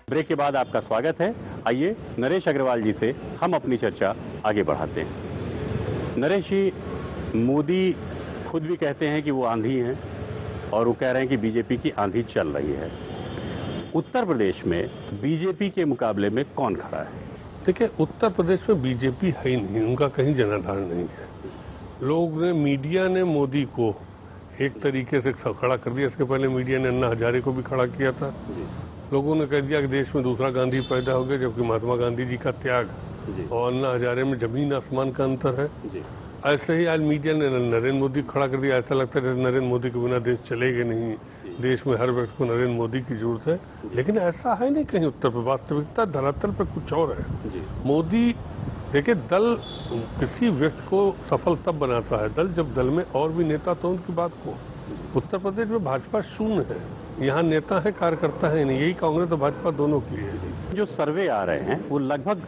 Break के बाद आपका स्वागत है। आइए नरेश अग्रवाल जी से हम अपनी चर्चा आगे बढ़ाते हैं। नरेश जी, मोदी खुद भी कहते हैं कि वो आंधी हैं और वो कह रहे हैं कि बीजेपी की आंधी चल रही है। उत्तर प्रदेश में बीजेपी के मुकाबले में कौन खड़ा है? देखिए, उत्तर प्रदेश में बीजेपी है ही नहीं, उनका कहीं जनाधार नहीं है। लोग ने, मीडिया ने मोदी को एक तरीके से खड़ा कर दिया। इसके पहले मीडिया ने अन्ना हजारे को भी खड़ा किया था। लोगों ने कह दिया कि देश में दूसरा गांधी पैदा हो गया, जबकि महात्मा गांधी जी का त्याग और अन्ना हजारे में जमीन आसमान का अंतर है। ऐसे ही आज मीडिया ने नरेंद्र मोदी को खड़ा कर दिया। ऐसा लगता है नरेंद्र मोदी के बिना देश चलेगा नहीं, देश में हर व्यक्ति को नरेंद्र मोदी की जरूरत है। लेकिन ऐसा है नहीं कहीं उत्तर प्रदेश। वास्तविकता धरातल पर कुछ और है। मोदी, देखिए, दल किसी व्यक्ति को सफल तब बनाता है दल जब दल में और भी नेता तो उनकी बात को। उत्तर प्रदेश में भाजपा शून्य है, यहाँ नेता है, कार्यकर्ता है नहीं। यही कांग्रेस और भाजपा दोनों की है। जो सर्वे आ रहे हैं वो लगभग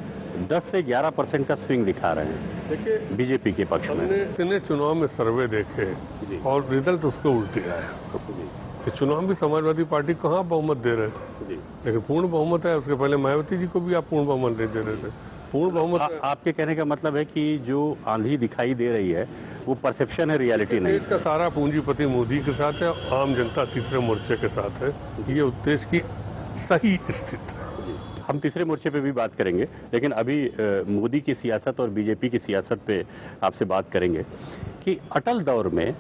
10 से 11% का स्विंग दिखा रहे हैं, देखिए, बीजेपी के पक्ष में। इतने चुनाव में सर्वे देखे और रिजल्ट उसके उल्टे आया। चुनाव भी समाजवादी पार्टी कहाँ बहुमत दे रहे थे, लेकिन पूर्ण बहुमत है। उसके पहले मायावती जी को भी आप पूर्ण बहुमत नहीं दे रहे थे। पूर्ण बहुमत आपके कहने का मतलब है कि जो आंधी दिखाई दे रही है वो परसेप्शन है, रियलिटी नहीं। देश का सारा पूंजीपति मोदी के साथ है, आम जनता तीसरे मोर्चे के साथ है। ये देश की सही स्थिति है। हम तीसरे मोर्चे पे भी बात करेंगे, लेकिन अभी मोदी की सियासत और बीजेपी की सियासत पे आपसे बात करेंगे कि अटल दौर में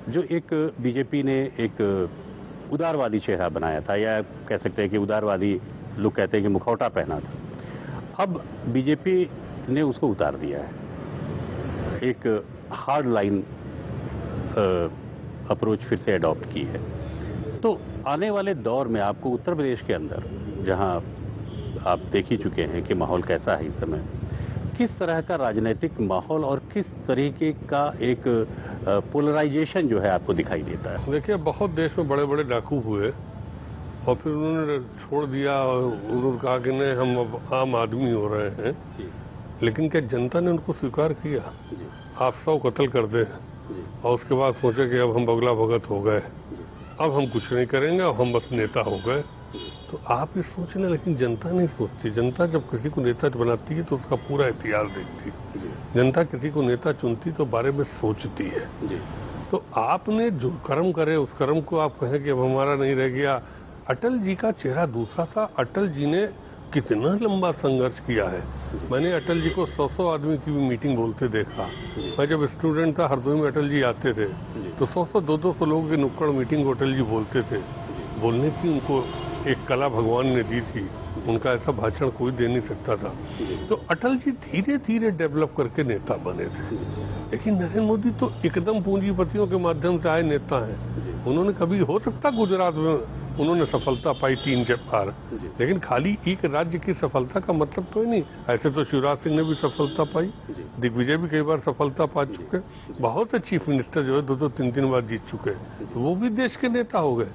जो एक बीजेपी ने एक उदारवादी चेहरा बनाया था, या कह सकते हैं कि उदारवादी, लोग कहते हैं कि मुखौटा पहना था, अब बीजेपी ने उसको उतार दिया है। एक हार्ड लाइन अप्रोच फिर से अडॉप्ट की है। तो आने वाले दौर में आपको उत्तर प्रदेश के अंदर, जहां आप देख ही चुके हैं कि माहौल कैसा है इस समय, किस तरह का राजनीतिक माहौल और किस तरीके का एक पोलराइजेशन जो है आपको दिखाई देता है? देखिए, बहुत देश में बड़े बड़े डाकू हुए और फिर उन्होंने छोड़ दिया और उन्होंने कहा कि नहीं, हम अब आम आदमी हो रहे हैं। लेकिन क्या जनता ने उनको स्वीकार किया? आप 100 कत्ल कर दे और उसके बाद सोचे कि अब हम बगला भगत हो गए, अब हम कुछ नहीं करेंगे, अब हम बस नेता हो गए। तो आप ये सोचना, लेकिन जनता नहीं सोचती। जनता जब किसी को नेता बनाती है तो उसका पूरा इतिहास देखती है। जनता किसी को नेता चुनती तो बारे में सोचती है। तो आपने जो कर्म करे उस कर्म को आप कहें कि अब हमारा नहीं रह गया। अटल जी का चेहरा दूसरा था। अटल जी ने कितना लंबा संघर्ष किया है। मैंने अटल जी को 100 आदमी की भी मीटिंग बोलते देखा। मैं जब स्टूडेंट था, हरदोई में अटल जी आते थे तो 100 200 लोगों की नुक्कड़ मीटिंग अटल जी बोलते थे। बोलने की उनको एक कला भगवान ने दी थी, उनका ऐसा भाषण कोई दे नहीं सकता था। तो अटल जी धीरे धीरे डेवलप करके नेता बने थे। लेकिन नरेंद्र मोदी तो एकदम पूंजीपतियों के माध्यम से आए नेता हैं। उन्होंने कभी, हो सकता गुजरात में उन्होंने सफलता पाई 3 बार, लेकिन खाली एक राज्य की सफलता का मतलब तो ही नहीं। ऐसे तो शिवराज सिंह ने भी सफलता पाई, दिग्विजय भी कई बार सफलता पा चुके, बहुत से चीफ मिनिस्टर जो है 2-2 3-3 बार जीत चुके, वो भी देश के नेता हो गए।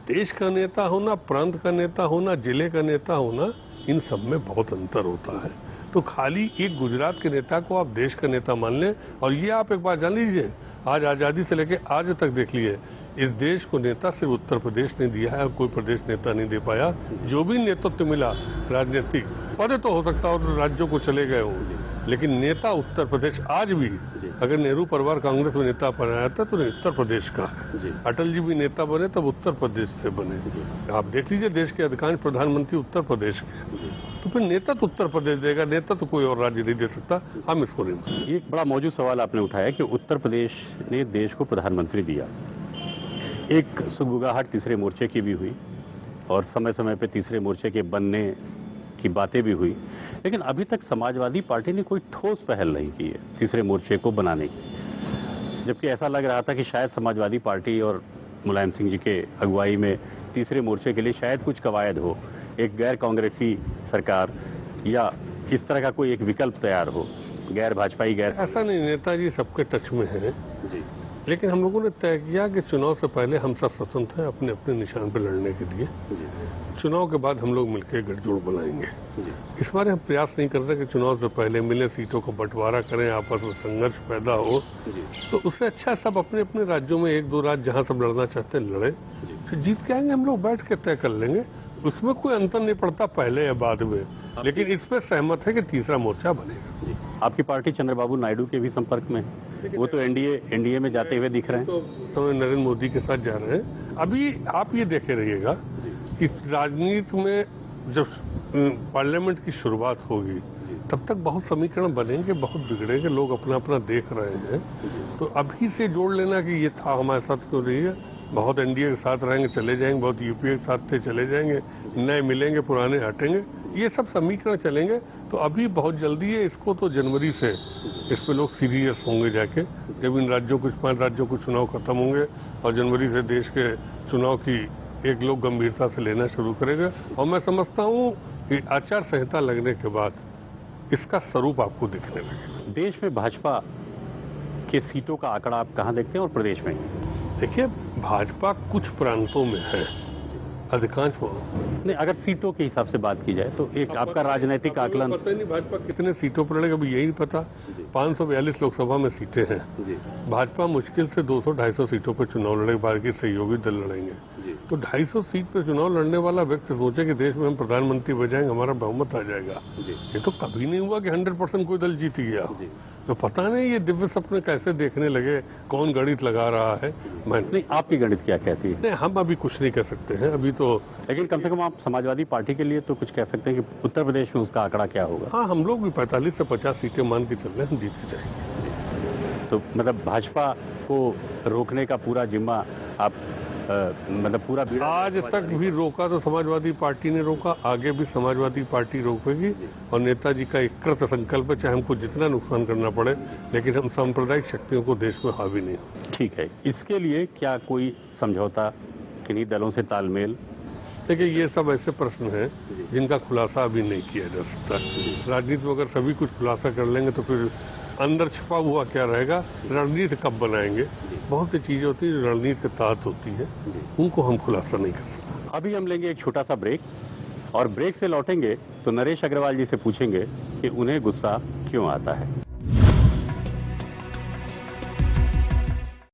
देश का नेता होना, प्रांत का नेता होना, जिले का नेता होना, इन सब में बहुत अंतर होता है। तो खाली एक गुजरात के नेता को आप देश का नेता मान लें, और ये आप एक बात जान लीजिए, आज आज़ादी से लेकर आज तक देख लीजिए, इस देश को नेता सिर्फ उत्तर प्रदेश ने दिया है और कोई प्रदेश नेता नहीं दे पाया। जो भी नेतृत्व मिला राजनीतिक पद तो हो सकता है और राज्यों को चले गए हों, लेकिन नेता उत्तर प्रदेश आज भी, अगर नेहरू परिवार कांग्रेस में नेता बनाया था तो उत्तर प्रदेश का है। अटल जी भी नेता बने तब उत्तर प्रदेश से बने। आप देख लीजिए, देश के अधिकांश प्रधानमंत्री उत्तर प्रदेश के। तो फिर नेता तो उत्तर प्रदेश देगा, नेता तो कोई और राज्य नहीं दे सकता। हम इसको नहीं। एक बड़ा मौजूद सवाल आपने उठाया कि उत्तर प्रदेश ने देश को प्रधानमंत्री दिया। एक सुगबुगाहट तीसरे मोर्चे की भी हुई और समय समय पे तीसरे मोर्चे के बनने की बातें भी हुई, लेकिन अभी तक समाजवादी पार्टी ने कोई ठोस पहल नहीं की है तीसरे मोर्चे को बनाने की। जबकि ऐसा लग रहा था कि शायद समाजवादी पार्टी और मुलायम सिंह जी के अगुवाई में तीसरे मोर्चे के लिए शायद कुछ कवायद हो, एक गैर कांग्रेसी सरकार या इस तरह का कोई एक विकल्प तैयार हो, गैर भाजपाई गैर। ऐसा नहीं, नेताजी सबके टच में है। लेकिन हम लोगों ने तय किया कि चुनाव से पहले हम सब स्वतंत्र हैं अपने अपने निशान पर लड़ने के लिए। चुनाव के बाद हम लोग मिलकर गठजोड़ बनाएंगे। इस बार हम प्रयास नहीं करते कि चुनाव से पहले मिले, सीटों को बंटवारा करें, आपस में संघर्ष पैदा हो। तो उससे अच्छा सब अपने अपने राज्यों में 1-2 राज्य जहां सब लड़ना चाहते हैं लड़े, फिर जीत के आएंगे। हम लोग बैठ के तय कर लेंगे। उसमें कोई अंतर नहीं पड़ता पहले या बाद में, लेकिन इस पे सहमत है कि तीसरा मोर्चा बनेगा। आपकी पार्टी चंद्रबाबू नायडू के भी संपर्क में है, वो तो एनडीए में जाते हुए दिख रहे हैं। तो नरेंद्र मोदी के साथ जा रहे हैं। अभी आप ये देखे रहिएगा कि राजनीति में जब पार्लियामेंट की शुरुआत होगी तब तक बहुत समीकरण बनेंगे, बहुत बिगड़ेंगे, लोग अपना अपना देख रहे हैं। तो अभी से जोड़ लेना कि ये था हमारे साथ क्यों रही है, बहुत एनडीए के साथ रहेंगे चले जाएंगे, बहुत यूपीए के साथ थे चले जाएंगे, नए मिलेंगे पुराने हटेंगे, ये सब समीकरण चलेंगे। तो अभी बहुत जल्दी है, इसको तो जनवरी से इस पे लोग सीरियस होंगे जाके, जब इन राज्यों कुछ 5 राज्यों को चुनाव खत्म होंगे और जनवरी से देश के चुनाव की एक लोग गंभीरता से लेना शुरू करेगा। और मैं समझता हूँ कि आचार संहिता लगने के बाद इसका स्वरूप आपको दिखने लगेगा। देश में भाजपा के सीटों का आंकड़ा आप कहां देखते हैं और प्रदेश में? देखिए, भाजपा कुछ प्रांतों में है, अधिकांश नहीं, अगर सीटों के हिसाब से बात की जाए तो एक आपका राजनीतिक आकलन पता ही नहीं भाजपा कितने सीटों पर लड़ेगा, अभी यही नहीं पता। 542 लोकसभा में सीटें हैं, भाजपा मुश्किल से 200-250 सीटों पर चुनाव लड़ेगा, बाकी सहयोगी दल लड़ेंगे। तो 250 सीट पर चुनाव लड़ने वाला व्यक्ति सोचे कि देश में हम प्रधानमंत्री बन जाएंगे, हमारा बहुमत आ जाएगा, ये तो कभी नहीं हुआ कि 100% कोई दल जीत गया। तो पता नहीं ये दिव्य सपने कैसे देखने लगे, कौन गणित लगा रहा है। मैं नहीं, आपकी गणित क्या कहती है? नहीं, हम अभी कुछ नहीं कह सकते हैं अभी तो। लेकिन कम से कम आप समाजवादी पार्टी के लिए तो कुछ कह सकते हैं कि उत्तर प्रदेश में उसका आंकड़ा क्या होगा? हाँ, हम लोग भी 45 से 50 सीटें मान के चल रहे हैं, हम जीत के जाएंगे। तो मतलब भाजपा को रोकने का पूरा जिम्मा आप मतलब पूरा आज तक भी रोका तो समाजवादी पार्टी ने रोका, आगे भी समाजवादी पार्टी रोकेगी। और नेताजी का एक कृत संकल्प है, चाहे हमको जितना नुकसान करना पड़े, लेकिन हम सांप्रदायिक शक्तियों को देश में हावी नहीं। ठीक है, इसके लिए क्या कोई समझौता, किन्हीं दलों से तालमेल? देखिए, ये सब ऐसे प्रश्न हैं जिनका खुलासा अभी नहीं किया जा सकता। राजनीति में अगर सभी कुछ खुलासा कर लेंगे तो फिर अंदर छुपा हुआ क्या रहेगा, रणनीति कब बनाएंगे, बहुत सी चीजें होती है जो रणनीति के तहत होती है, उनको हम खुलासा नहीं कर सकते। अभी हम लेंगे एक छोटा सा ब्रेक, और ब्रेक से लौटेंगे तो नरेश अग्रवाल जी से पूछेंगे कि उन्हें गुस्सा क्यों आता है।